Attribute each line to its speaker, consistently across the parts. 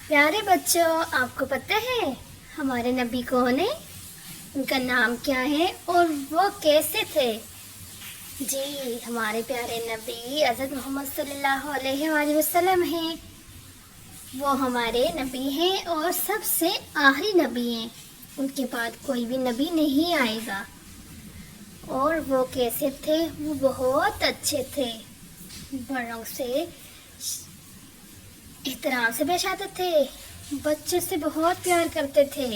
Speaker 1: پیارے بچوں، آپ کو پتہ ہے ہمارے نبی کون ہے؟ ان کا نام کیا ہے اور وہ کیسے تھے؟ جی، ہمارے پیارے نبی حضرت محمد صلی اللہ علیہ وآلہ وسلم ہیں۔ وہ ہمارے نبی ہیں اور سب سے آخری نبی ہیں۔ ان کے بعد کوئی بھی نبی نہیں آئے گا۔ اور وہ کیسے تھے؟ وہ بہت اچھے تھے، بڑوں سے احترام سے پیش آتے تھے، بچے سے بہت پیار کرتے تھے۔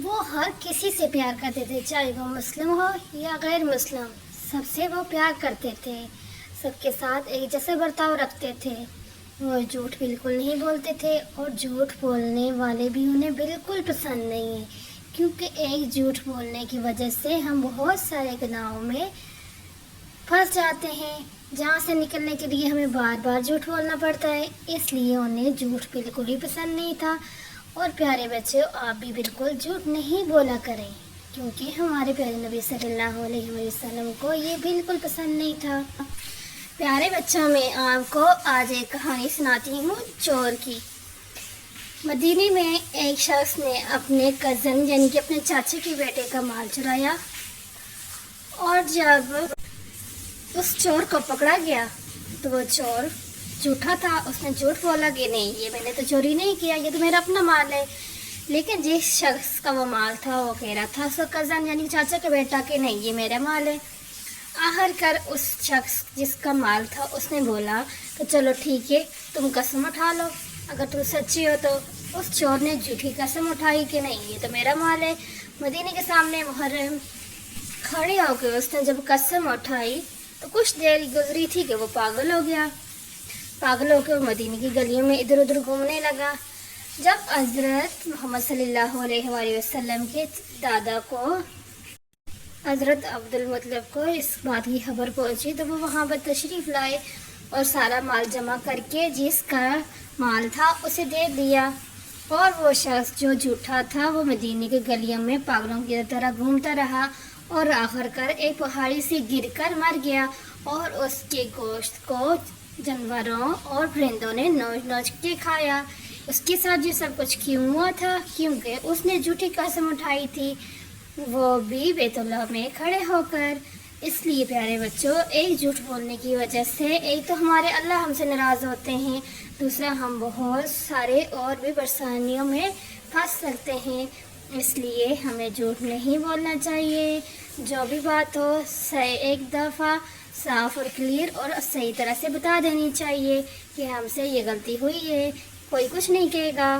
Speaker 1: وہ ہر کسی سے پیار کرتے تھے، چاہے وہ مسلم ہو یا غیر مسلم، سب سے وہ پیار کرتے تھے، سب کے ساتھ ایک جیسا برتاؤ رکھتے تھے۔ وہ جھوٹ بالکل نہیں بولتے تھے اور جھوٹ بولنے والے بھی انہیں بالکل پسند نہیں ہیں، کیونکہ ایک جھوٹ بولنے کی وجہ سے ہم بہت سارے گناہوں میں پھنس جاتے ہیں، جہاں سے نکلنے کے لیے ہمیں بار بار جھوٹ بولنا پڑتا ہے۔ اس لیے انہیں جھوٹ بالکل ہی پسند نہیں تھا۔ اور پیارے بچے، آپ بھی بالکل جھوٹ نہیں بولا کریں، کیونکہ ہمارے پیارے نبی صلی اللہ علیہ وسلم کو یہ بالکل پسند نہیں تھا۔ پیارے بچوں، میں آپ کو آج ایک کہانی سناتی ہوں چور کی۔ مدینے میں ایک شخص نے اپنے کزن یعنی کہ اپنے چاچے کے بیٹے کا مال چرایا، اور جب اس چور کو پکڑا گیا تو وہ چور جھوٹا تھا۔ اس نے جھوٹ بولا کہ نہیں، یہ میں نے تو چوری نہیں کیا، یہ تو میرا اپنا مال ہے۔ لیکن جس شخص کا وہ مال تھا وہ کہہ رہا تھا، سو کزن یعنی چاچا کا بیٹا، کہ نہیں یہ میرا مال ہے۔ آخر کر اس شخص جس کا مال تھا اس نے بولا کہ چلو ٹھیک ہے، تم قسم اٹھا لو اگر تم سچی ہو تو۔ اس چور نے جھوٹی قسم اٹھائی کہ نہیں یہ تو میرا مال ہے۔ مدینے کے سامنے محرم کھڑے ہو کے اس نے جب قسم اٹھائی تو کچھ دیر گزری تھی کہ وہ پاگل ہو گیا۔ پاگل ہو کے وہ مدینے کی گلیوں میں ادھر ادھر گھومنے لگا۔ جب حضرت محمد صلی اللہ علیہ وآلہ وسلم کے دادا کو، حضرت عبد المطلب کو اس بات کی خبر پہنچی تو وہ وہاں پر تشریف لائے اور سارا مال جمع کر کے جس کا مال تھا اسے دے دیا۔ اور وہ شخص جو جھوٹا تھا وہ مدینے کے گلیوں میں پاگلوں کی طرح گھومتا رہا اور آخر کر ایک پہاڑی سے گر کر مر گیا، اور اس کے گوشت کو جانوروں اور پرندوں نے نوچ نوچ کے کھایا۔ اس کے ساتھ یہ سب کچھ کیوں ہوا تھا؟ کیونکہ اس نے جھوٹی قسم اٹھائی تھی، وہ بھی بیت اللہ میں کھڑے ہو کر۔ اس لیے پیارے بچوں، ایک جھوٹ بولنے کی وجہ سے ایک تو ہمارے اللہ ہم سے ناراض ہوتے ہیں، دوسرا ہم بہت سارے اور بھی پریشانیوں میں پھنس سکتے ہیں۔ اس لیے ہمیں جھوٹ نہیں بولنا چاہیے۔ جو بھی بات ہو ایک دفعہ صاف اور کلیئر اور صحیح طرح سے بتا دینی چاہیے کہ ہم سے یہ غلطی ہوئی ہے، کوئی کچھ نہیں کہے گا۔